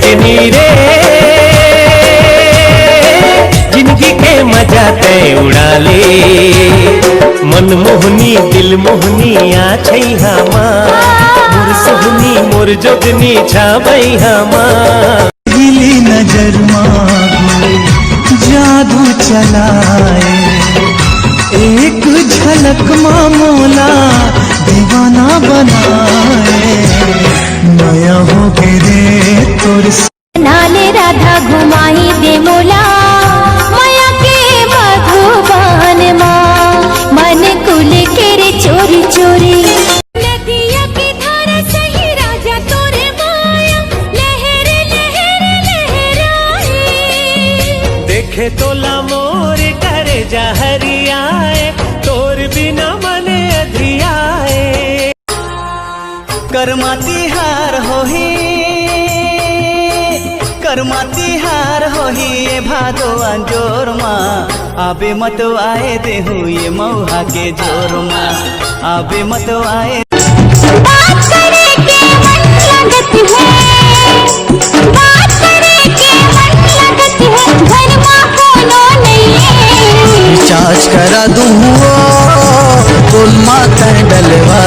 सजनी रे, जिंदगी के मजा तय उड़ा ले। मन मोहनी दिल मोहनी आ छैहा माँ, मोर सोहनी मोर जोगनी छाबई माँ। गिली नजर माँ जादू चलाए, एक झलक माँ मोला दीवाना बनाए। नया हो के रे तोर नाले राधा घुमाई दे मोला, माया के मधुबन माँ मन कुल के रे चोरी चोरी। नदिया की धारा सही राजा तोरे माया, लहर लहर लहराए। देखे तोला मोर करे जहरियाए, तोर बिना मने अधियाए। कर्मा तिहार होही, कर्मा तिहार होही ये भादो अंजोर माँ। आबे मत आए देहू ये मौहा के जोर माँ, आबे मत आए। बात करे के मन लगत है, बात करे के मन लगत है, घर माँ कोनो नहीं। चार्ज करा दूँ तोल माथा डलवा।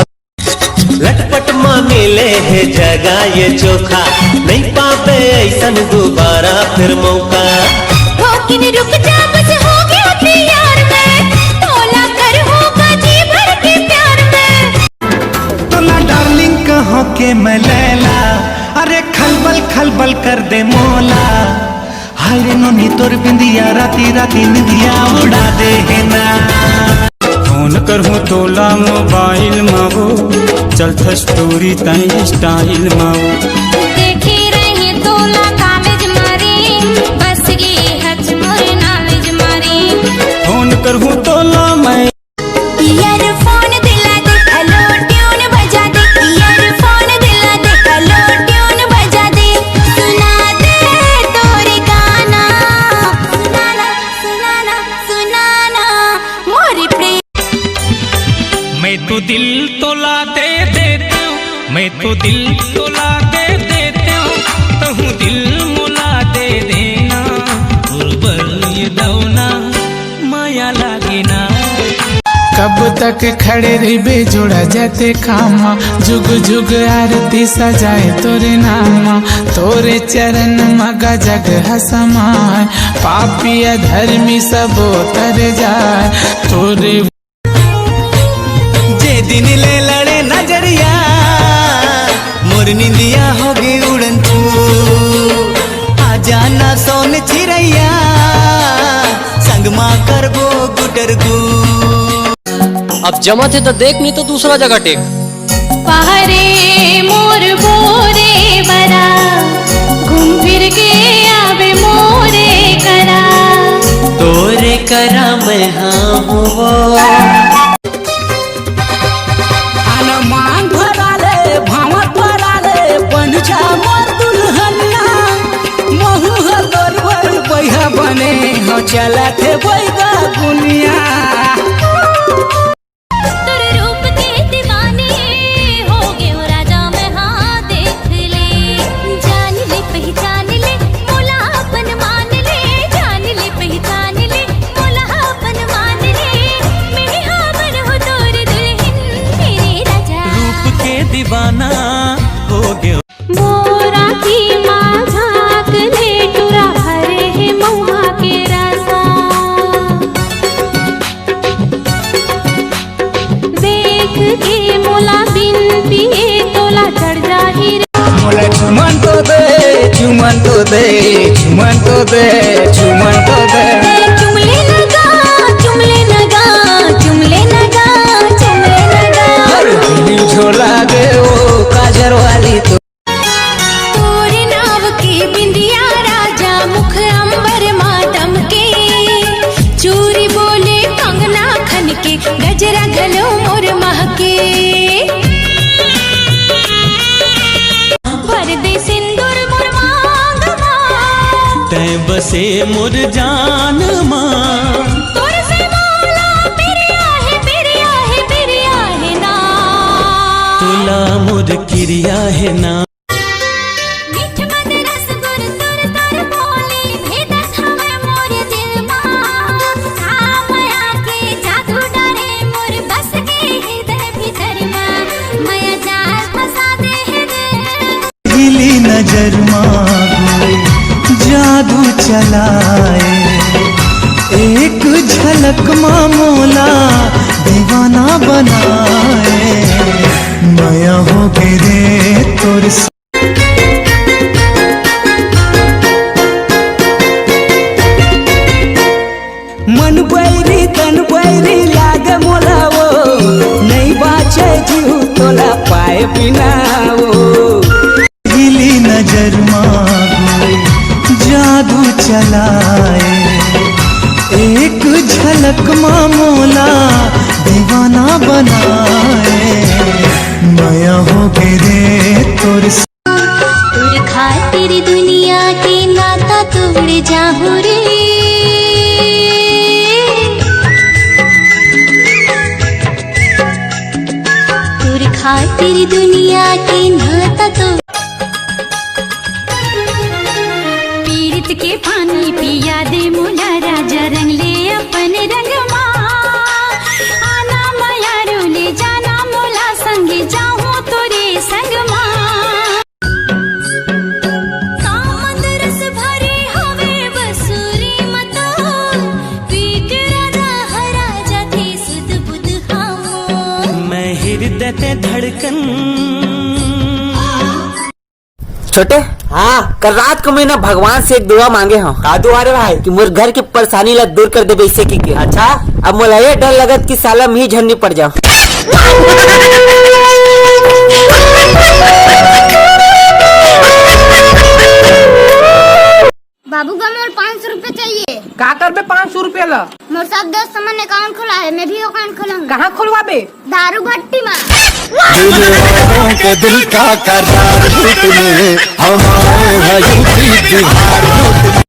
लटपट माँ मिले है जगह ये चोखा, नहीं पावे ऐसन दोबारा फिर मौका। ठोकिन रुक जा बस हो गया प्यार में, तोला कर होगा जी भर के प्यार में। तोला डार्लिंग कहो के मैं लैला, अरे खलबल खलबल कर दे मोला। हाय रे नोनी तोर बिंदिया राती राती निंदिया उड़ा दे है ना। फोन करहूँ तोला मोबाइल मावो, चलता स्टोरी ताई स्टाइल मावो। देखी रही तोला कामेज मारी, बस ये हच मोर नामेज मारी। फोन करहूँ तोला मैं ईयरफोन दिला दे हेलो ट्यून बजा दे, ईयरफोन दिला दे हेलो ट्यून बजा दे। सुना दे तोरे गाना, सुनाना सुनाना सुनाना मोरी प्रेम। मैं तो दिल तोला दे देता हूँ, मैं तो दिल तोला दे देता हूँ, तहु दिल मोला दे देना। उर्बर ये दौना माया लागे ना। कब तक खड़े रहिबे जोड़ा जाते खामा, जुग जुग आरती सजाए तोरे नामा। तोरे चरण मगा जग हसमाए, पापी अधर्मी सब तर जाए। तोरे जे दिन ले लड़े नजरिया, मोर निंदिया होगी उड़न छू। आ जाना सोन चिरैया, संग माँ करबो गुटरगू। अब जमा थे तो देख, नहीं तो दूसरा जगह टेक। पहरे मोर बोरे बरा, घूम फिर के आवे मोरे करा। तोरे करा मैं हाँ हुआ। मांग भराले भावत भराले, बन जा मोर दुल्हनिया। महू हदर भर बैहा बने हो, चला थे बैगा गुनिया। तेरे रूप के दीवाने हो गए हो राजा मैं हाँ देख ले। जान ले पहचान ले मोला अपन मान ले, जान ले पहचान ले मोला अपन मान ले। मेरे हाँ बन हो तोरे दुल्हन मेरे राजा। रूप के दीवाना हो गयो। मोरा की माँ झाँक ले टुरा भरे है महुआ के रसा। देख के मोला बिन पिए तोला चढ़ जाही रे। मोला चुमन तो दे, चुमन तो दे, चुमन तो दे, चुमन तो दे। चुमले नगा चुमले नगा चुमले नगा चुमले नगा। हर दिन झोला दे ओ काजर वाली तो। तोरे नाव की बिंदिया राजा, मुख अंबर मातम के। चूरी बोले कंगना खन के, गजरा घलो मोर महके। भर दे सिंदूर मोर मांग माँ, तै बसे मोर जान माँ। तोर से मोला पिरिया है पिरिया है पिरिया है ना। तुला मोर किरिया है ना। मीठ मद रसगुल्ला नजर मांगो जादू चलाए, एक झलक मामोला दीवाना बनाए, माया हो गिरे तोर मन बैरी तन बैरी लागे मोलावो, नहीं बाचे जीव तोला पाए बिनावो। गिली नजर मांगो जादू चलाए, एक झलक मामोला दीवाना बनाए, माया हो गिरे तोर तुर खातिर दुनिया के नाता तोड़ जाहू रे, तुर खातिर दुनिया के नाता तो पीड़ित के पानी पिया दे मोला राजा रंग ले अपन रंग आना माया रो ले जाना मोला संगे जाऊं तोरे संग कामद रस भरे हवे बसुरी मतो, पीक राजा हरा जाते सुध बुध हामो। मैं हृदय ते धड़कन। छोटे, हाँ कल रात को मैं ना भगवान से एक दुआ मांगे हूँ। का दुआ रे भाई? कि मोर घर की परेशानी ला दूर कर दे वैसे की। अच्छा, अब मोला ये डर लगत कि साला मी झन्नी पड़ जाओ। बाबू का मोर 500 रुपए चाहिए। का करबे 500 रुपया ला? मोर सब दोस्त समन अकाउंट खोला है, मैं भी अकाउंट खोलूंगा। कहाँ खुलवाबे? दारू भट्टी में। दिल का करार लूटने हमारे है यूपी बिहार लूटने।